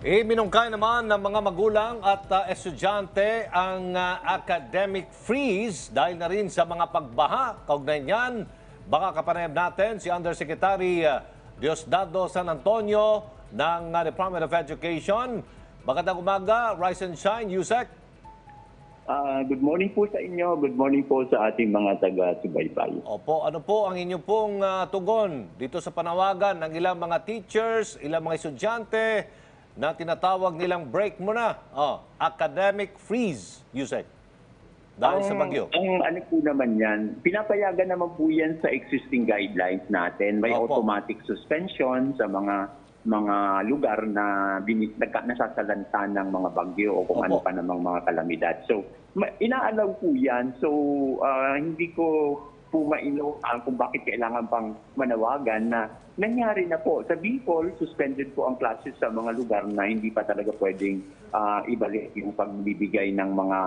Minungkay naman ng mga magulang at estudyante ang academic freeze dahil na rin sa mga pagbaha. Kaugnay niyan, baka kapanayam natin si Undersecretary Diosdado San Antonio ng Department of Education. Magandang umaga, Rise and Shine, Yusek. Good morning po sa inyo. Good morning po sa ating mga taga-subaybay. Opo, ano po ang inyo pong tugon dito sa panawagan ng ilang mga teachers, ilang mga estudyante na tinatawag nilang break muna, academic freeze, Yusek, dahil sa bagyo? Ang ano po naman yan, pinapayagan naman po yan sa existing guidelines natin. May automatic suspension sa mga lugar na nasasalanta ng mga bagyo o kung ano pa namang mga kalamidad. So, inaalaw po yan. So, hindi ko po mainuhan kung bakit kailangan pang manawagan na nangyari na po. Sa Bicol, suspended po ang classes sa mga lugar na hindi pa talaga pwedeng ibalik yung pagbibigay ng mga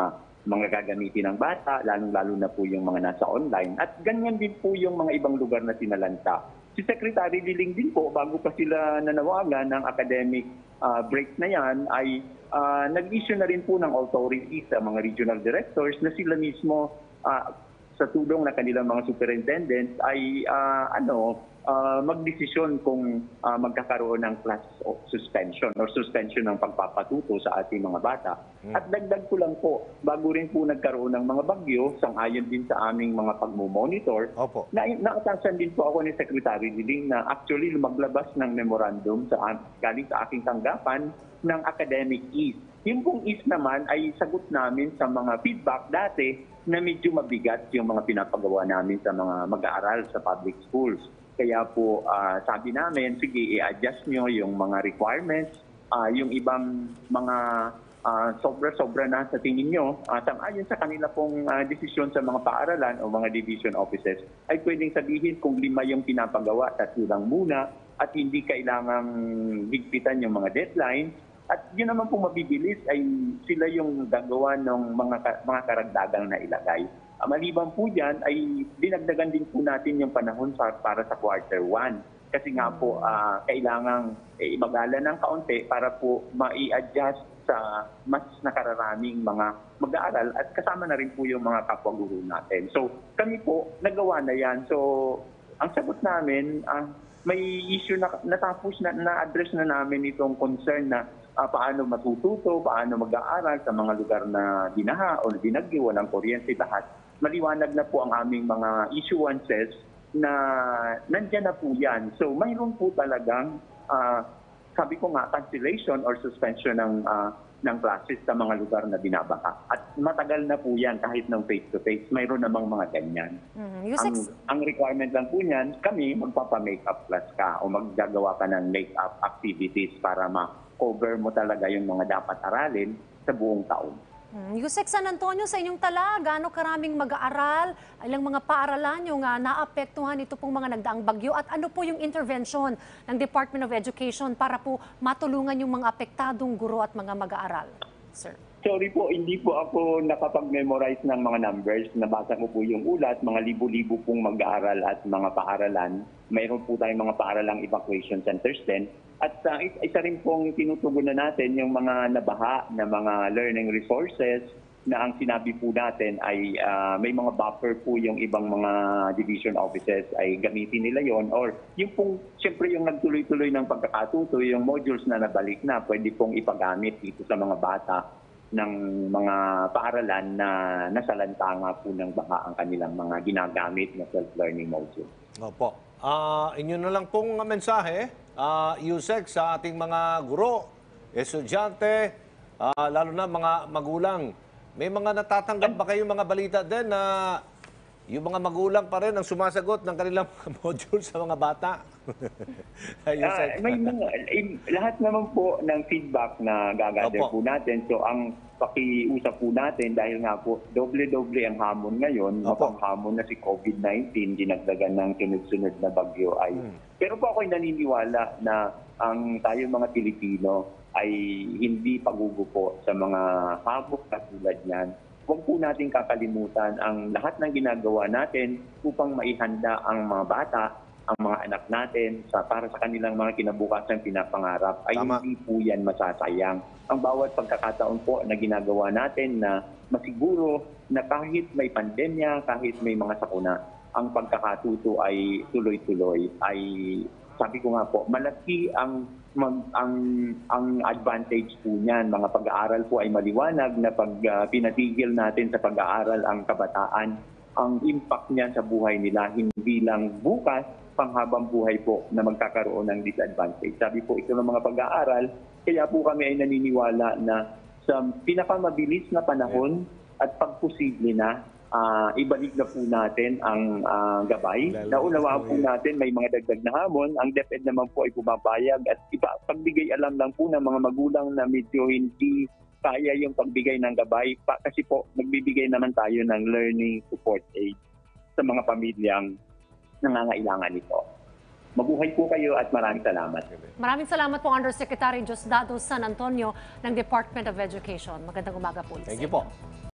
gagamitin ng bata, lalong-lalo na po yung mga nasa online. At ganyan din po yung mga ibang lugar na sinalanta. Si Secretary Liling din po, bago pa sila nanawagan ng academic break na yan, ay nag-issue na rin po ng authority sa mga regional directors na sila mismo sa tulong ng kanilang mga superintendents ay magdesisyon kung magkakaroon ng class suspension or suspension ng pagpapatuto sa ating mga bata. At dagdag ko lang po, bago rin po nagkaroon ng mga bagyo, sang-ayon din sa aming mga pagmumonitor, naatasan din po ako ni Secretary Liling na actually lumaglabas ng memorandum galing sa aking tanggapan ng academic ease. Yung pong ease naman ay sagot namin sa mga feedback dati na medyo mabigat yung mga pinapagawa namin sa mga mag-aaral sa public schools. Kaya po sabi namin, sige, i-adjust nyo yung mga requirements, yung ibang mga sobra-sobra na sa tingin nyo, sang-ayon sa kanila pong desisyon sa mga paaralan o mga division offices, ay pwedeng sabihin kung 5 yung pinapagawa, 3 lang muna, at hindi kailangang higpitan yung mga deadlines. At yun naman po mabibilis ay sila yung gagawa ng mga karagdagang na ilagay. Maliban po dyan ay dinagdagan din po natin yung panahon para sa quarter 1. Kasi nga po kailangang ibagala ng kaunti para po mai-adjust sa mas nakararaming mga mag-aaral at kasama na rin po yung mga kapwa-guro natin. So kami po nagawa na yan. So ang sagot namin, may issue na natapos na-address na namin itong concern na paano matututo, paano mag-aaral sa mga lugar na binaha o binagyo, walang kuryente, lahat. Maliwanag na po ang aming mga issuances na nandyan na po yan. So mayroon po talagang, sabi ko nga, cancellation or suspension ng classes sa mga lugar na binabaha. At matagal na po yan kahit ng face-to-face. Mayroon namang mga ganyan. Ang requirement lang po niyan, kami magpapa-makeup class ka o maggagawa ka ng makeup activities para ma-cover mo talaga yung mga dapat aralin sa buong taon. Yusek San Antonio, sa inyong tala, gaano karaming mag-aaral, ilang mga paaralan yung naapektuhan ito pong mga nagdaang bagyo at ano po yung intervention ng Department of Education para po matulungan yung mga apektadong guro at mga mag-aaral? Sir. Sorry po, hindi po ako nakapag-memorize ng mga numbers. Nabasa ko po yung ulat, mga libo-libo pong mag-aaral at mga paaralan. Mayroon po tayong mga paaralang evacuation centers din. At isa rin pong tinutugunan natin yung mga nabaha na mga learning resources na ang sinabi po natin ay may mga buffer po yung ibang mga division offices ay gamitin nila yon or yung pong siyempre yung nagtuloy-tuloy ng pagkakatuto, yung modules na nabalik na pwede pong ipagamit dito sa mga bata ng mga paaralan na nasalanta nga po ng baha ang kanilang mga ginagamit na self-learning modules. Opo. Inyo na lang pong mensahe, Yusek, sa ating mga guro, estudyante, lalo na mga magulang. May mga natatanggap ba kayong mga balita din na yung mga magulang pa rin ang sumasagot ng kanilang module sa mga bata? Lahat naman po ng feedback na gagather po natin. So ang pakiusap po natin dahil nga po doble-doble ang hamon ngayon, mapanghamon na si COVID-19, dinagdagan ng sunod-sunod na bagyo ay. Pero po ako'y naniniwala na ang tayong mga Pilipino ay hindi pagugupo sa mga hamon katulad niyan. Huwag po natin kakalimutan ang lahat ng ginagawa natin upang maihanda ang mga bata ang mga anak natin para sa kanilang mga kinabukasang pinapangarap ay Tama. hindi po yan masasayang. Ang bawat pagkakataon po na ginagawa natin na masiguro na kahit may pandemya, kahit may mga sakuna, ang pagkakatuto ay tuloy-tuloy. Ay sabi ko nga po, malaki ang advantage po niyan. Mga pag-aaral po ay maliwanag na pag pinatigil natin sa pag-aaral ang kabataan, ang impact niyan sa buhay nila hindi lang bukas, panghabang buhay po na magkakaroon ng disadvantage. Sabi po ito ng mga pag-aaral, kaya po kami ay naniniwala na sa pinakamabilis na panahon at pagposible na, ibalik na po natin ang gabay. Naunawaan po natin may mga dagdag na hamon. Ang DepEd naman po ay pumapayag at pagbigay alam lang po ng mga magulang na medyo hindi kaya yung pagbigay ng gabay. Kasi po nagbibigay naman tayo ng learning support aid sa mga pamilyang nangangailangan nito. Mabuhay po kayo at maraming salamat. Maraming salamat po, Undersecretary Diosdado San Antonio ng Department of Education. Magandang umaga po. Thank you po.